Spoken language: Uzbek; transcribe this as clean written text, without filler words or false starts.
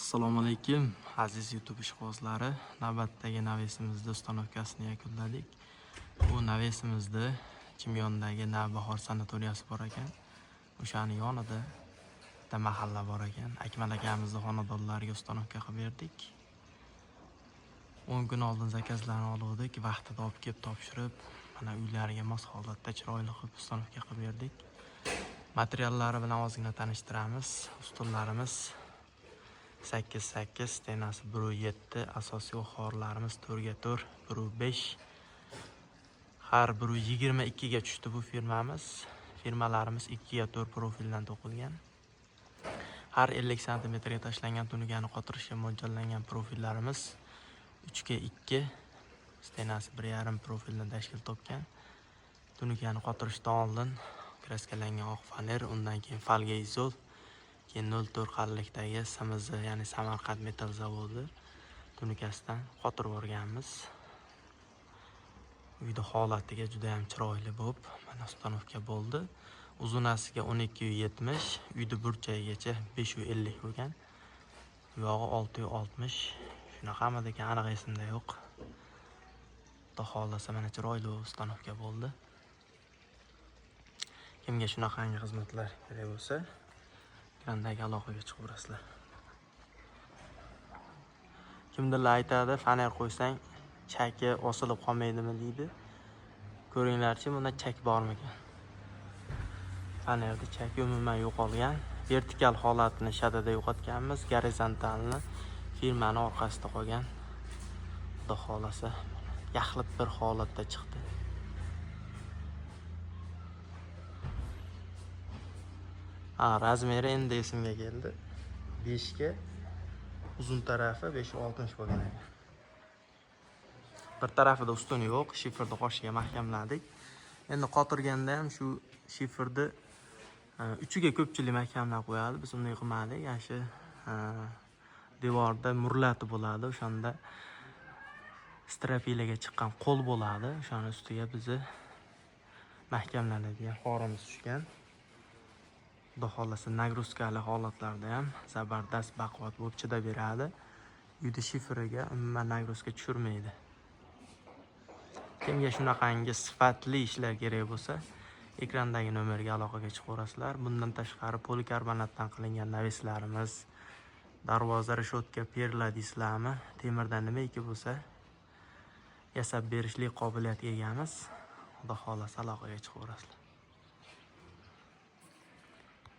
Assalomu alaykum aziz YouTube ishqibozlari. Navbatdagi navesimizda ustanovkasini yakunladik. Bu navesimizda Chimyondagi Navbahor sanatoriyasi bor ekan. O'shani yonida bitta mahalla bor ekan. Akmal akamizni xonadonlariga ustanovka qilib berdik. 10 kun oldin zakazlarni oldik, vaqtida olib kelib topshirib, mana uylariga mos holatda chiroyli qilib ustanovka qilib berdik. Materiallari bilan ozgina tanishtiramiz. Ustunlarimiz 8x8, stenasi 1.7, asosiy xorlarimiz 4x4, 1.5, har 1.22 ga tushdi bu firmamiz. Firmalarimiz 2x4 profildan to'qilgan. Har 50 cm ga tashlangan tunugani qotirishga mo'ljallangan profillarimiz 3x2, stenasi 1.5 profildan tashkil topgan. Tunugani qotirishdan oldin kraskalangan oq faner, undan keyin falga izol, keyin 04 qallikdagi SMZ, ya'ni Samarqand metal zavodi tunukasidan qotirib o'rganmiz. Uyda holatiga juda ham chiroyli bo'lib, mana ustanovka bo'ldi. Uzunasiga 12.70, uyda burchagigacha 5.50 bo'lgan. Yog'i 6.60. Shunaqamidi ekan, aniq esimda yo'q. Xudo xolasa mana chiroyli ustanovka bo'ldi. Kimga shunaqangi xizmatlar kerak bo'lsa, ekrandagi aloqaga chiqaverasizlar. Kimdirlar aytadi, faner qo'ysang chaki osilib qolmaydimi deydi. Ko'ringlarchi, bunda chak bormikan? Fanerda chaki umuman yo'qolgan. Vertikal holatini shadada yo'qotganmiz, gorizontalni firmani orqasida qolgan. Xudo xolasa yaxlit bir holatda chiqdi. Razmeri endi esimga keldi. 5 ga, uzun tarafi 5.60 bo'lgan ekan. Bir tarafida ustun yo'q, shifrni qoshiga mahkamladik. Endi qotirganda ham shu shifrni uchiga ko'pchilik mahkamlab qo'yadi. Biz uni qilmadik. Yaxshi devorda murlati bo'ladi. O'shanda strafilaga chiqqan qo'l bo'ladi. O'shaning ustiga bizni mahkamlanadigan xorimiz tushgan. Xudo xolasa nagruzkali holatlarda ham zabardast baquvvat bo'lib chidab beradi. Uyda shifriga umuman nagruzka tushirmaydi. Kimga shunaqangi sifatli ishlar kerak bo'lsa, ekrandagi nomerga aloqaga chiqaverasizlar. Bundan tashqari polikarbonatdan qilingan naveslarimiz, darvoza, reshotka, perla deysizlarmi, temirdan nimaiki bo'lsa yasab berishlik qobiliyatiga egamiz. Xudo xolasa aloqaga chiqaverasizlar.